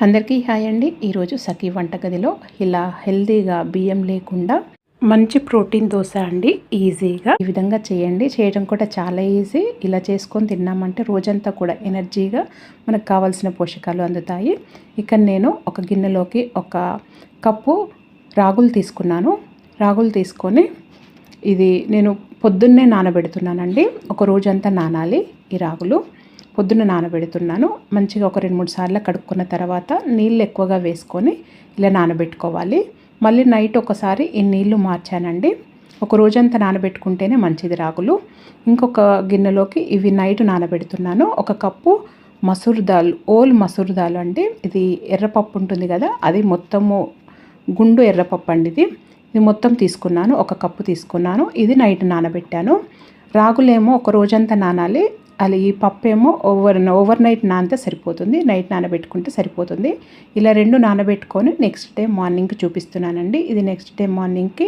అందరికీ హాయ్ అండి. ఈరోజు సఖీ వంటగదిలో ఇలా హెల్తీగా బియ్యం లేకుండా మంచి ప్రోటీన్ దోశ అండి. ఈజీగా ఈ విధంగా చేయండి. చేయడం కూడా చాలా ఈజీ. ఇలా చేసుకొని తిన్నామంటే రోజంతా కూడా ఎనర్జీగా మనకు కావాల్సిన పోషకాలు అందుతాయి. ఇక్కడ నేను ఒక గిన్నెలోకి ఒక కప్పు రాగులు తీసుకున్నాను. రాగులు తీసుకొని ఇది నేను పొద్దున్నే నానబెడుతున్నానండి. ఒక రోజంతా నానాలి ఈ రాగులు. పొద్దున్న నానబెడుతున్నాను. మంచిగా ఒక 2-3 సార్లు కడుక్కున్న తర్వాత నీళ్ళు ఎక్కువగా వేసుకొని ఇలా నానబెట్టుకోవాలి. మళ్ళీ నైట్ ఒకసారి ఈ నీళ్లు మార్చానండి. ఒక రోజంతా నానబెట్టుకుంటేనే మంచిది రాగులు. ఇంకొక గిన్నెలోకి ఇవి నైట్ నానబెడుతున్నాను. ఒక కప్పు మసూర్ దాల్, ఓల్ మసూర్ దాల్ అండి. ఇది ఎర్రపప్పు ఉంటుంది కదా, అది మొత్తము గుండు ఎర్రపప్పు అండి. ఇది మొత్తం తీసుకున్నాను. ఒక కప్పు తీసుకున్నాను. ఇది నైట్ నానబెట్టాను. రాగులేమో ఒక రోజంతా నానాలి. అది ఈ పప్పు ఏమో ఓవర్ నైట్ నానితే సరిపోతుంది. నైట్ నానబెట్టుకుంటే సరిపోతుంది. ఇలా 2 నానబెట్టుకొని నెక్స్ట్ డే మార్నింగ్కి చూపిస్తున్నానండి. ఇది నెక్స్ట్ డే మార్నింగ్కి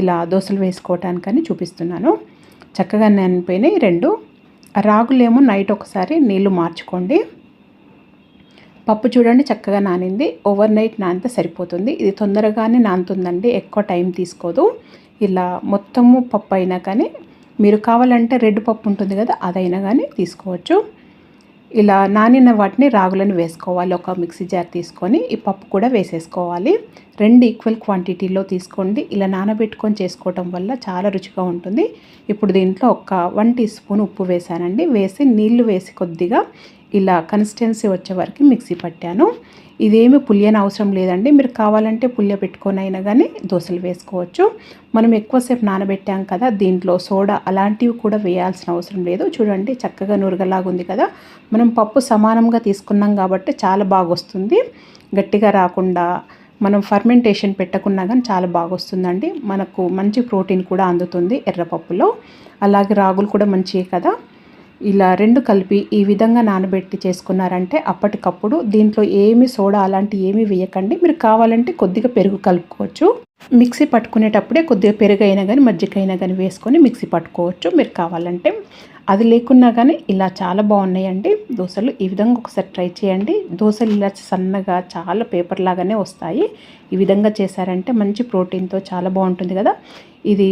ఇలా దోశలు వేసుకోవటానికని చూపిస్తున్నాను. చక్కగా నానిపోయినాయి 2. రాగులేమో నైట్ ఒకసారి నీళ్లు మార్చుకోండి. పప్పు చూడండి చక్కగా నానింది. ఓవర్ నైట్ నానితే సరిపోతుంది. ఇది తొందరగానే నానుతుందండి, ఎక్కువ టైం తీసుకోదు. ఇలా మొత్తము పప్పు అయినా కానీ మీరు కావాలంటే రెడ్ పప్పు ఉంటుంది కదా, అదైనా కానీ తీసుకోవచ్చు. ఇలా నానిన వాటిని రాగులను వేసుకోవాలి. ఒక మిక్సీ జార్ తీసుకొని ఈ పప్పు కూడా వేసేసుకోవాలి. 2 ఈక్వల్ క్వాంటిటీలో తీసుకోండి. ఇలా నానబెట్టుకొని చేసుకోవటం వల్ల చాలా రుచిగా ఉంటుంది. ఇప్పుడు దీంట్లో ఒక 1 టీ స్పూన్ ఉప్పు వేసానండి. వేసి నీళ్లు వేసి కొద్దిగా ఇలా కన్సిస్టెన్సీ వచ్చే వరకు మిక్సీ పట్టాను. ఇదేమి పులియని అవసరం లేదండి. మీరు కావాలంటే పులియ పెట్టుకొని అయినా కానీ దోశలు వేసుకోవచ్చు. మనం ఎక్కువసేపు నానబెట్టాం కదా, దీంట్లో సోడా అలాంటివి కూడా వేయాల్సిన అవసరం లేదు. చూడండి చక్కగా నురగలాగుంది కదా. మనం పప్పు సమానంగా తీసుకున్నాం కాబట్టి చాలా బాగా వస్తుంది. గట్టిగా రాకుండా మనం ఫర్మెంటేషన్ పెట్టకున్నా కానీ చాలా బాగా వస్తుందండి. మనకు మంచి ప్రోటీన్ కూడా అందుతుంది ఎర్రపప్పులో. అలాగే రాగులు కూడా మంచివి కదా. ఇలా 2 కలిపి ఈ విధంగా నానబెట్టి చేసుకున్నారంటే అప్పటికప్పుడు దీంట్లో ఏమి సోడా అలాంటి ఏమీ వేయకండి. మీరు కావాలంటే కొద్దిగా పెరుగు కలుపుకోవచ్చు. మిక్సీ పట్టుకునేటప్పుడే కొద్దిగా పెరుగు అయినా కానీ మజ్జిగ అయినా కానీ వేసుకొని మిక్సీ పట్టుకోవచ్చు మీరు కావాలంటే. అది లేకున్నా కానీ ఇలా చాలా బాగున్నాయండి దోశలు. ఈ విధంగా ఒకసారి ట్రై చేయండి. దోశలు ఇలా సన్నగా చాలా పేపర్ లాగానే వస్తాయి. ఈ విధంగా చేశారంటే మంచి ప్రోటీన్తో చాలా బాగుంటుంది కదా. ఇది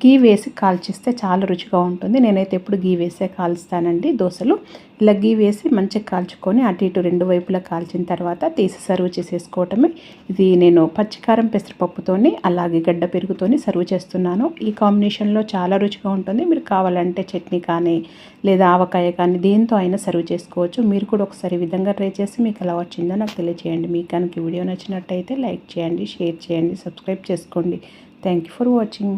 గీ వేసి కాల్చిస్తే చాలా రుచిగా ఉంటుంది. నేనైతే ఎప్పుడు గీ వేసే కాల్స్తానండి దోశలు. ఇలా గీ వేసి మంచిగా కాల్చుకొని అటు ఇటు 2 వైపులా కాల్చిన తర్వాత తీసి సర్వ్ చేసేసుకోవటమే. ఇది నేను పచ్చికారం పెసరపప్పుతోని అలాగే గడ్డ పెరుగుతోని సర్వ్ చేస్తున్నాను. ఈ కాంబినేషన్లో చాలా రుచిగా ఉంటుంది. మీరు కావాలంటే చట్నీ కానీ లేదా ఆవకాయ కానీ దేంతో అయినా సర్వ్ చేసుకోవచ్చు. మీరు కూడా ఒకసారి ఈ విధంగా ట్రై చేసి మీకు ఎలా వచ్చిందో నాకు తెలియజేయండి. మీకు కనుక వీడియో నచ్చినట్టయితే లైక్ చేయండి, షేర్ చేయండి, సబ్స్క్రైబ్ చేసుకోండి. Thank you for watching.